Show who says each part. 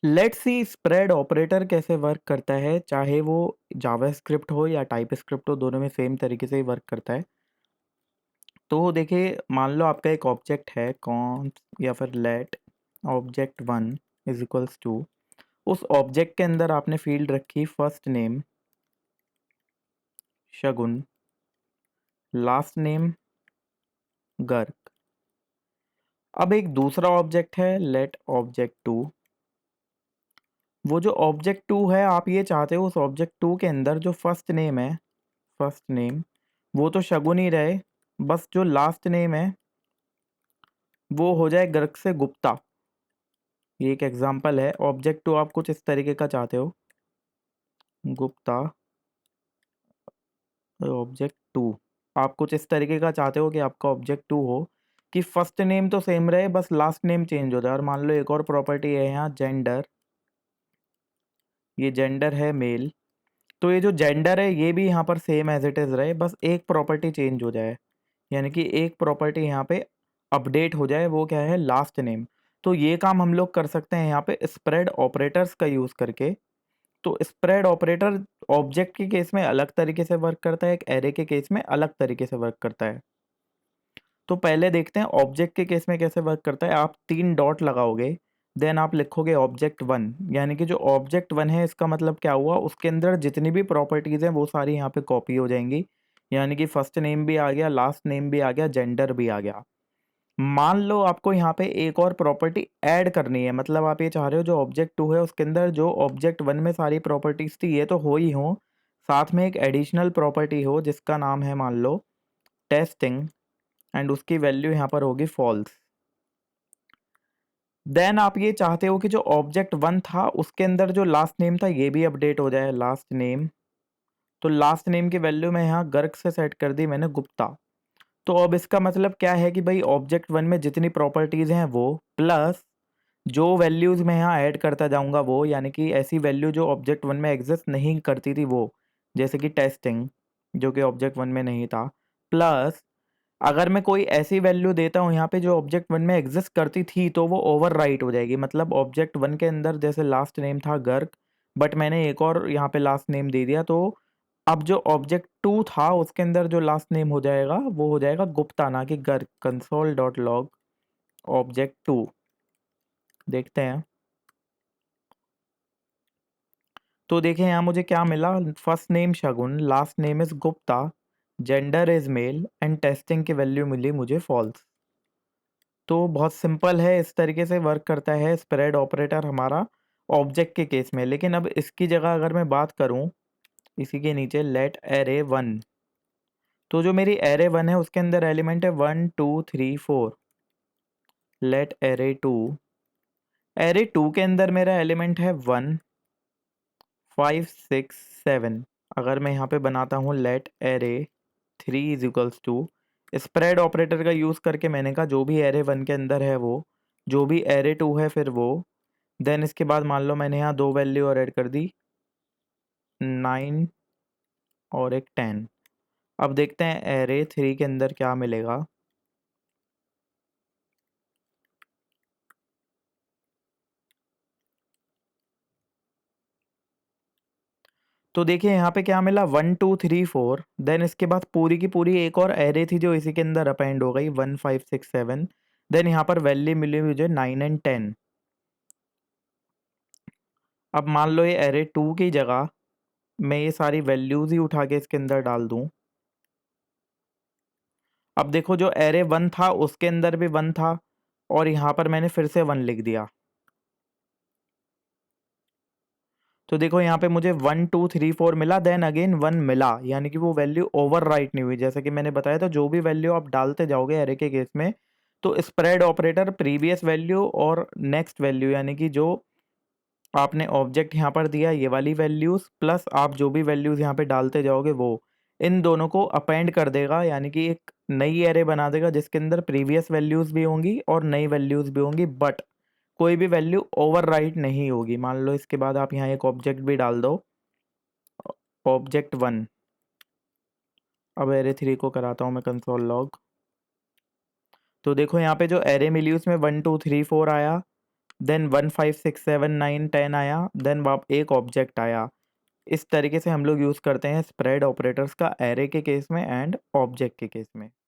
Speaker 1: Let's see spread operator कैसे work करता है, चाहे वो जावास्क्रिप्ट हो या टाइप स्क्रिप्ट हो, दोनों में सेम तरीके से ही वर्क करता है। तो देखिए, मान लो आपका एक ऑब्जेक्ट है कॉन या फिर let object one is equals to, उस ऑब्जेक्ट के अंदर आपने फील्ड रखी first name Shagun, last name Garg. अब एक दूसरा ऑब्जेक्ट है लेट ऑब्जेक्ट टू, वो जो ऑब्जेक्ट टू है आप ये चाहते हो उस ऑब्जेक्ट टू के अंदर जो फर्स्ट नेम है, फर्स्ट नेम वो तो शगुन ही रहे, बस जो लास्ट नेम है वो हो जाए गर्ग से गुप्ता। ये एक एग्जांपल है। ऑब्जेक्ट टू आप कुछ इस तरीके का चाहते हो, गुप्ता ऑब्जेक्ट टू, आप कुछ इस तरीके का चाहते हो कि आपका ऑब्जेक्ट टू हो कि फर्स्ट नेम तो सेम रहे, बस लास्ट नेम चेंज हो जाए। और मान लो एक और प्रॉपर्टी है यहाँ जेंडर, ये जेंडर है मेल, तो ये जो जेंडर है ये भी यहाँ पर सेम एज इट इज़ रहे, बस एक प्रॉपर्टी चेंज हो जाए, यानी कि एक प्रॉपर्टी यहाँ पे अपडेट हो जाए, वो क्या है, लास्ट नेम। तो ये काम हम लोग कर सकते हैं यहाँ पे स्प्रेड ऑपरेटर्स का यूज़ करके। तो स्प्रेड ऑपरेटर ऑब्जेक्ट के केस में अलग तरीके से वर्क करता है, एक एरे के केस में अलग तरीके से वर्क करता है। तो पहले देखते हैं ऑब्जेक्ट के केस में कैसे वर्क करता है। आप 3 डॉट लगाओगे, देन आप लिखोगे ऑब्जेक्ट वन, यानी कि जो ऑब्जेक्ट वन है इसका मतलब क्या हुआ, उसके अंदर जितनी भी प्रॉपर्टीज़ हैं वो सारी यहाँ पे कॉपी हो जाएंगी, यानी कि फर्स्ट नेम भी आ गया, लास्ट नेम भी आ गया, जेंडर भी आ गया। मान लो आपको यहाँ पे एक और प्रॉपर्टी ऐड करनी है, मतलब आप ये चाह रहे हो जो ऑब्जेक्ट टू है उसके अंदर जो ऑब्जेक्ट वन में सारी प्रॉपर्टीज थी ये तो हो ही हो, साथ में एक एडिशनल प्रॉपर्टी हो जिसका नाम है मान लो टेस्टिंग, एंड उसकी वैल्यू यहाँ पर होगी फॉल्स। देन आप ये चाहते हो कि जो ऑब्जेक्ट वन था उसके अंदर जो लास्ट नेम था ये भी अपडेट हो जाए, लास्ट नेम। तो लास्ट नेम की वैल्यू मैं यहाँ गर्ग से सेट कर दी मैंने गुप्ता। तो अब इसका मतलब क्या है कि भाई ऑब्जेक्ट वन में जितनी प्रॉपर्टीज़ हैं वो प्लस जो वैल्यूज़ मैं यहाँ ऐड करता जाऊँगा वो, यानी कि ऐसी वैल्यू जो ऑब्जेक्ट वन में एग्जिस्ट नहीं करती थी वो, जैसे कि टेस्टिंग जो कि ऑब्जेक्ट वन में नहीं था, प्लस अगर मैं कोई ऐसी वैल्यू देता हूँ यहाँ पे जो ऑब्जेक्ट वन में एग्जिस्ट करती थी तो वो ओवरराइट हो जाएगी। मतलब ऑब्जेक्ट वन के अंदर जैसे लास्ट नेम था गर्ग, बट मैंने एक और यहाँ पे लास्ट नेम दे दिया, तो अब जो ऑब्जेक्ट टू था उसके अंदर जो लास्ट नेम हो जाएगा वो हो जाएगा गुप्ता, ना कि Garg. Console dot log object two, देखते हैं। तो देखें यहाँ मुझे क्या मिला, first name Shagun, last name is Gupta, gender is male and testing की वैल्यू मिली मुझे फॉल्स। तो बहुत सिंपल है, इस तरीके से वर्क करता है स्प्रेड ऑपरेटर हमारा ऑब्जेक्ट के केस में। लेकिन अब इसकी जगह अगर मैं बात करूं इसी के नीचे लेट एरे वन, तो जो मेरी एरे वन है उसके अंदर एलिमेंट है 1 2 3 4। लेट एरे टू के अंदर मेरा एलिमेंट है 1 5 6 7। अगर मैं यहाँ पे बनाता हूँ let array three is equals to, spread operator का यूज़ करके मैंने कहा जो भी एरे वन के अंदर है वो, जो भी एरे टू है फिर वो, देन इसके बाद मान लो मैंने यहाँ दो वैल्यू और ऐड कर दी, 9 और एक 10। अब देखते हैं एरे थ्री के अंदर क्या मिलेगा। तो देखिए यहाँ पे क्या मिला, 1 2 3 4, देन इसके बाद पूरी की पूरी एक और एरे थी जो इसी के अंदर अपेंड हो गई 1 5 6 7। देन यहाँ पर वैल्यू मिली मुझे 9 एंड 10। अब मान लो ये एरे टू की जगह मैं ये सारी वैल्यूज ही उठा के इसके अंदर डाल दूं। अब देखो जो एरे वन था उसके अंदर भी वन था और यहाँ पर मैंने फिर से वन लिख दिया। तो देखो यहाँ पे मुझे 1 2 3 4 मिला, देन अगेन वन मिला, यानी कि वो वैल्यू ओवर राइट नहीं हुई। जैसे कि मैंने बताया था जो भी वैल्यू आप डालते जाओगे एरे के केस में, तो स्प्रेड ऑपरेटर प्रीवियस वैल्यू और नेक्स्ट वैल्यू, यानी कि जो आपने ऑब्जेक्ट यहाँ पर दिया ये वाली वैल्यूज़ प्लस आप जो भी वैल्यूज़ यहाँ पे डालते जाओगे वो, इन दोनों को अपेंड कर देगा, यानी कि एक नई एरे बना देगा जिसके अंदर प्रीवियस वैल्यूज़ भी होंगी और नई वैल्यूज़ भी होंगी, बट कोई भी वैल्यू ओवरराइट नहीं होगी। मान लो इसके बाद आप यहाँ एक ऑब्जेक्ट भी डाल दो, ऑब्जेक्ट वन। अब एरे थ्री को कराता हूँ मैं कंसोल लॉग। तो देखो यहाँ पे जो एरे मिली उसमें 1 2 3 4 आया, देन 1 5 6 7 9 10 आया, देन वाप एक ऑब्जेक्ट आया। इस तरीके से हम लोग यूज़ करते हैं स्प्रेड ऑपरेटर्स का एरे के केस में एंड ऑब्जेक्ट के केस में।